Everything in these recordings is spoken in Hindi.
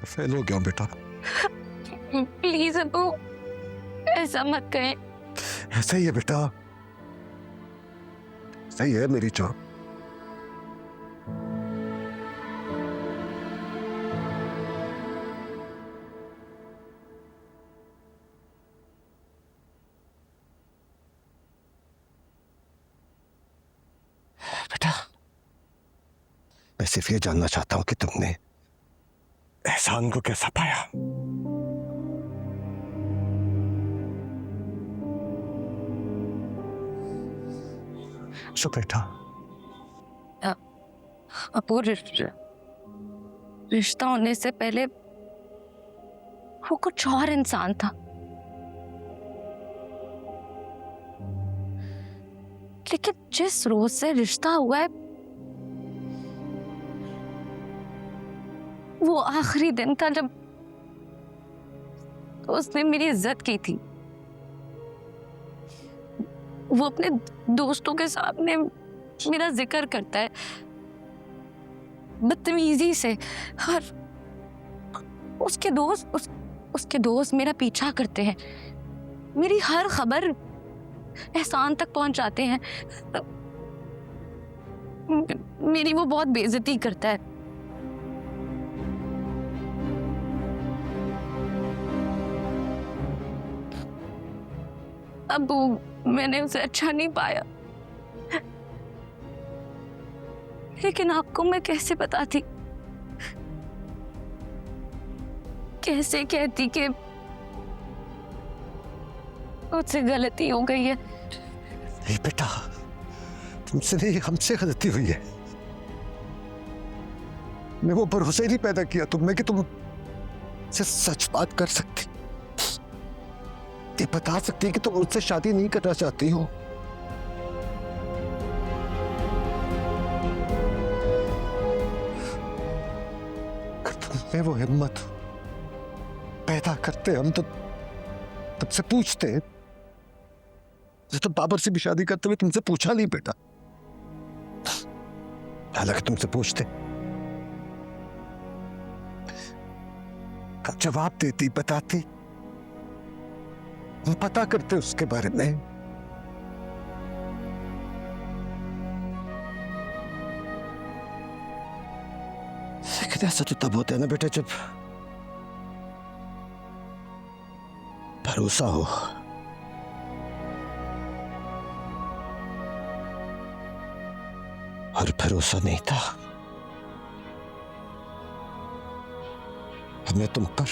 फेल हो गया हूं बेटा। प्लीज अबू, ऐसा मत कहें। ऐसा ही है बेटा, सही है मेरी जान। बेटा, मैं सिर्फ ये जानना चाहता हूं कि तुमने एहसान को कैसा पाया। सो बेटा, अबू, रिश्ता होने से पहले वो कुछ और इंसान था, लेकिन जिस रोज से रिश्ता हुआ है वो आखिरी दिन था जब उसने मेरी इज्जत की थी। वो अपने दोस्तों के सामने मेरा जिक्र करता है बदतमीजी से, और उसके दोस्त मेरा पीछा करते हैं, मेरी हर खबर एहसान तक पहुंचाते हैं। मेरी वो बहुत बेइज्जती करता है। अब मैंने उसे अच्छा नहीं पाया, लेकिन आपको मैं कैसे बताती, कैसे कहती कि मुझसे गलती हो गई है। नहीं बेटा, तुमसे नहीं, हमसे गलती हुई है। मैं वो भरोसा ही नहीं पैदा किया तुम में कि तुम से सच बात कर सकती, ये बता सकती कि तुम मुझसे शादी नहीं करना चाहती हो। अगर तुमने वो हिम्मत पैदा करते हम तो तुमसे पूछते। तो बाबर से भी शादी करते हुए तुमसे पूछा नहीं बेटा, हालांकि तुमसे पूछते, कब जवाब देती, बताती, हम पता करते उसके बारे में। लेकिन ऐसा तो तब होता है ना बेटा जब भरोसा हो। और भरोसा नहीं था हमें तुम पर,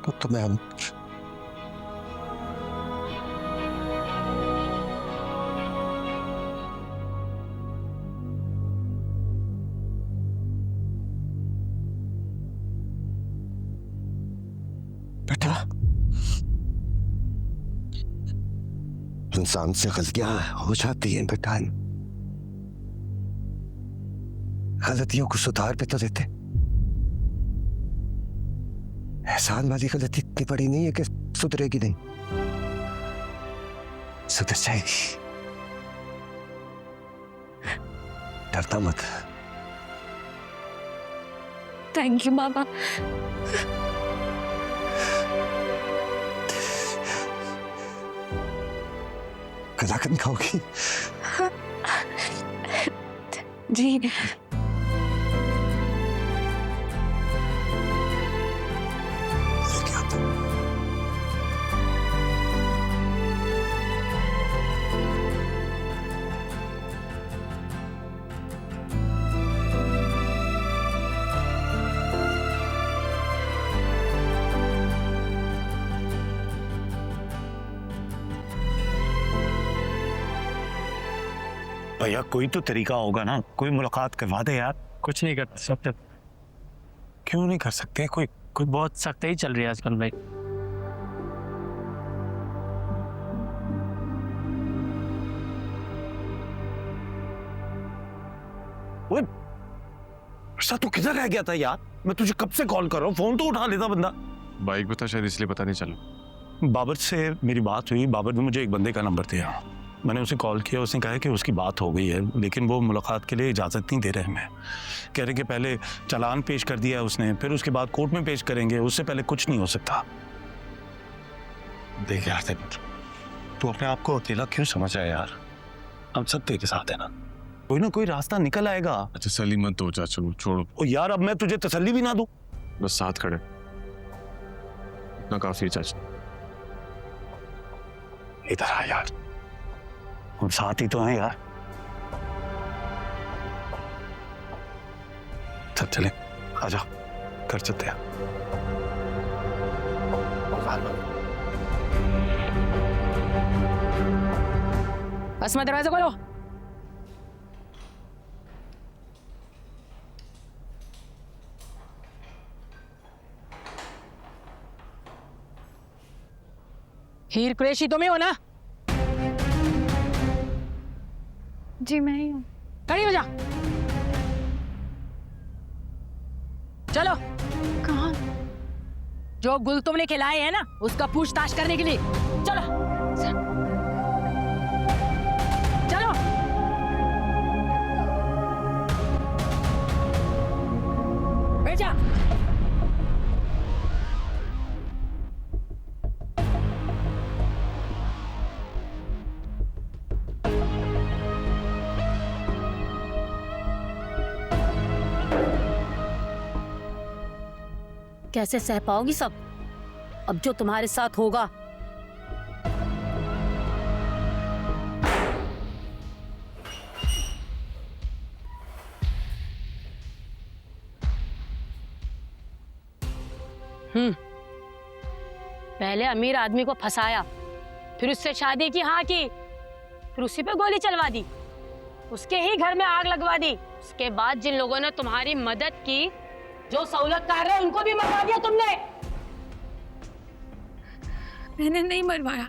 तो तुम्हें हम पर। बेटा, इंसान से गलतियां हो जाती हैं बेटा, गलतियों को सुधार पे तो देते। एहसान वाली गलती इतनी बड़ी नहीं है कि सुधरेगी नहीं, सुधर जाएगी। डरना मत। थैंक यू बाबा। कलाकंद खाओगी? जी। भैया कोई तो तरीका होगा ना, कोई मुलाकात करवा दे यार। कुछ नहीं कर सकते। क्यों नहीं कर सकते? कोई बहुत सख्त ही चल रही है आजकल भाई। ओए ऐसा तू किधर रह गया था यार? मैं तुझे कब से कॉल कर रहा हूँ, फोन तो उठा लेता बंदा। बाइक बता, शायद इसलिए पता नहीं चला। बाबर से मेरी बात हुई, बाबर ने मुझे एक बंदे का नंबर दिया, मैंने उसे कॉल किया, उसने कहा कि उसकी बात हो गई है, लेकिन वो मुलाकात के लिए इजाज़त नहीं दे रहे हमें। कह रहे कि पहले चालान पेश कर दिया उसने, फिर उसके बाद कोर्ट में पेश करेंगे, उससे पहले कुछ नहीं हो सकता। देख यार तू अपने आप को अकेला क्यों समझ रहा है यार? हम सब तेरे साथ है ना। कोई ना कोई रास्ता निकल आएगा। अच्छा तसल्ली मत दो चाचू, छोड़ो। ओ यार, अब मैं तुझे तसल्ली भी ना दूं? बस साथ खड़े, इतना काफी है चाचू। इधर आ यार, हम साथ ही तो हैं यार। चल चले, आजा, घर चलते हैं। अस्मा दरवाजा खोलो। हीर कुरैशी तुम्हें हो ना? जी मैं ही हूँ। खड़ी हो जा। चलो। कहाँ? जो गुल तुमने खिलाए हैं ना, उसका पूछताछ करने के लिए। चलो चलो। बैठ जा। कैसे सह पाओगी सब, अब जो तुम्हारे साथ होगा? पहले अमीर आदमी को फंसाया, फिर उससे शादी की हाँ की, फिर उसी पे गोली चलवा दी, उसके ही घर में आग लगवा दी। उसके बाद जिन लोगों ने तुम्हारी मदद की, जो सहूलत कर रहे हैं, उनको भी मरवा दिया तुमने। मैंने नहीं मरवाया,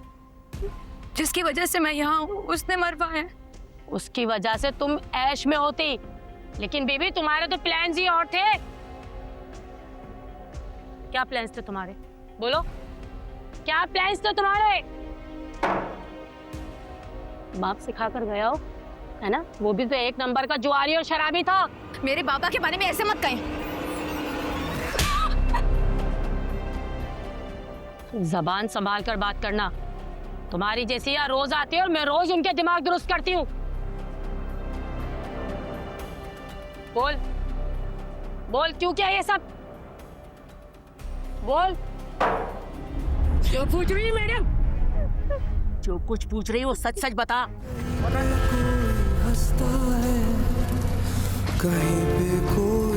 जिसकी वजह से मैं यहाँ हूँ उसने मरवाया। उसकी वजह से तुम ऐश में होती, लेकिन बीबी तुम्हारे तो प्लान्स ही और थे। क्या प्लान्स थे तुम्हारे? बोलो, क्या प्लान्स थे तुम्हारे? बाप सिखा कर गया हो, है ना? वो भी तो एक नंबर का जुआरी और शराबी था। मेरे बाबा के बारे में ऐसे मत कहें। जबान संभाल कर बात करना। तुम्हारी जैसी यहाँ रोज आती है और मैं रोज उनके दिमाग दुरुस्त करती हूँ। बोल बोल, क्यों किया ये सब? बोल। जो पूछ रही है मैडम, जो कुछ पूछ रही है वो सच सच बता। हंसता है कहीं पे कोई